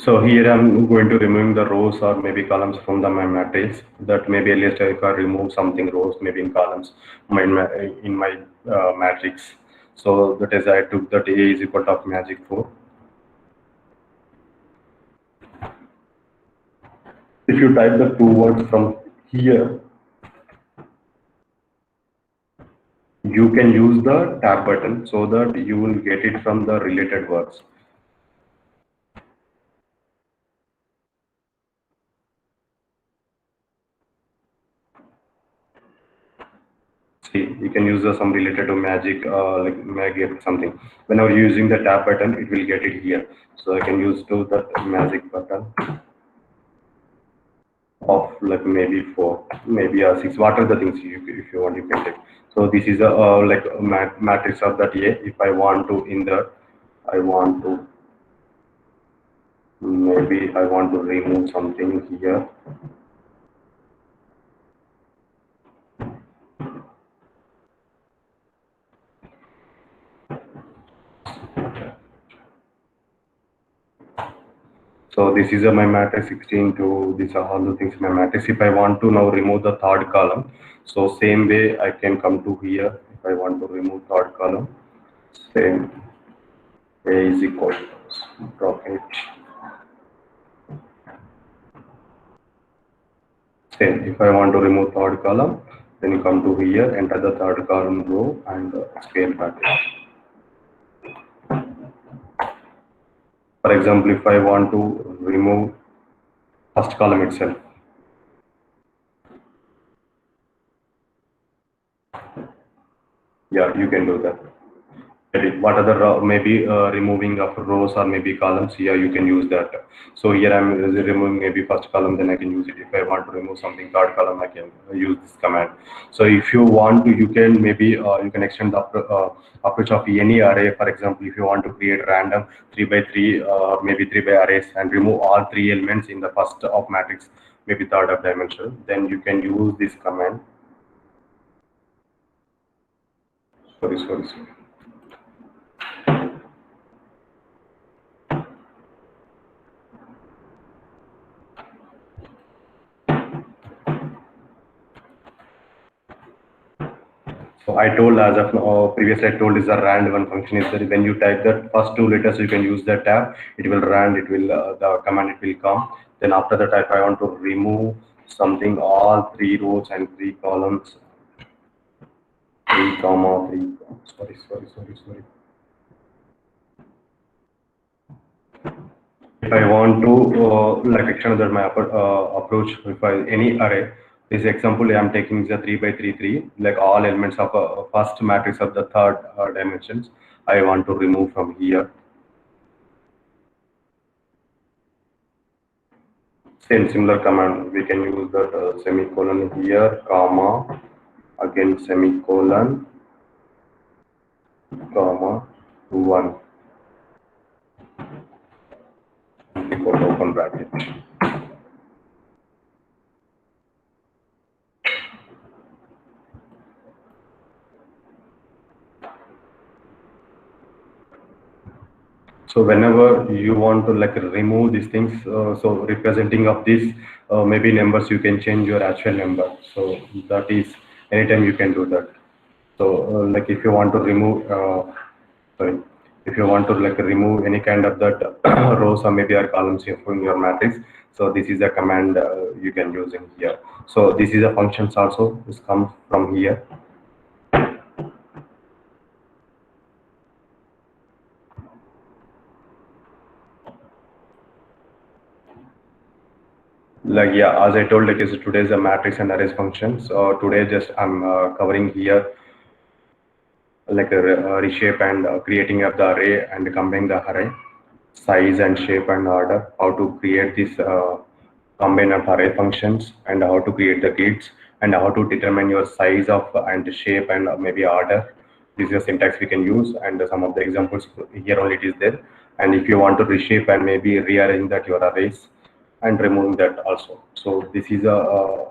So here I'm going to remove the rows or maybe columns from my matrix. That maybe at least if I remove something rows, maybe in columns, in my matrix. So that is I took that A is equal to of magic 4. If you type the two words from here, you can use the tab button so that you will get it from the related words. See, you can use some related to magic, like magic something. Whenever you're using the tab button, it will get it here. So I can use to the magic button of like maybe 4, maybe 6. What are the things if you want, you can take. So this is a like a matrix of that A. If I want to in the, I want to maybe I want to remove something here. So this is my matrix 16 to these are all the things in my matrix. If I want to now remove the third column, so same way I can come to here. If I want to remove third column, same A is equal to bracket. Same. If I want to remove third column, then you come to here, enter the third column row and scale bracket. For example, if I want to remove first column itself, yeah, you can do that. What other maybe removing of rows or maybe columns, here you can use that. So here I'm removing maybe first column, then I can use it. If I want to remove something third column, I can use this command. So if you want to, you can maybe you can extend the approach of any array. For example, if you want to create random 3 by 3 maybe 3 by arrays and remove all 3 elements in the first of matrix, maybe third of dimension, then you can use this command. Sorry. So I told as of previously I told is a rand one function is that when you type the first two letters you can use the tab, it will rand, it will the command it will come. Then after that if I want to remove something, all 3 rows and 3 columns, 3 comma 3, sorry. If I want to like extend that my approach, if I any array, this example I am taking is a 3 by 3 3, like all elements of a first matrix of the third dimensions I want to remove from here. Same similar command we can use that semicolon here, comma, again semicolon, comma 1 equal to open bracket. So whenever you want to like remove these things, so representing of this maybe numbers, you can change your actual number. So that is anytime you can do that. So like if you want to remove, sorry, if you want to like remove any kind of that rows or maybe or columns from your matrix, so this is a command you can use in here. So this is a functions also. This comes from here. Like yeah, as I told, like is today's a matrix and arrays functions. So today just I'm covering here like a reshape and creating of the array and combining the array size and shape and order, how to create this combine of array functions and how to create the grids and how to determine your size of and shape and maybe order. This is a syntax we can use and some of the examples here only it is there. And if you want to reshape and maybe rearrange that your arrays and removing that also. So this is a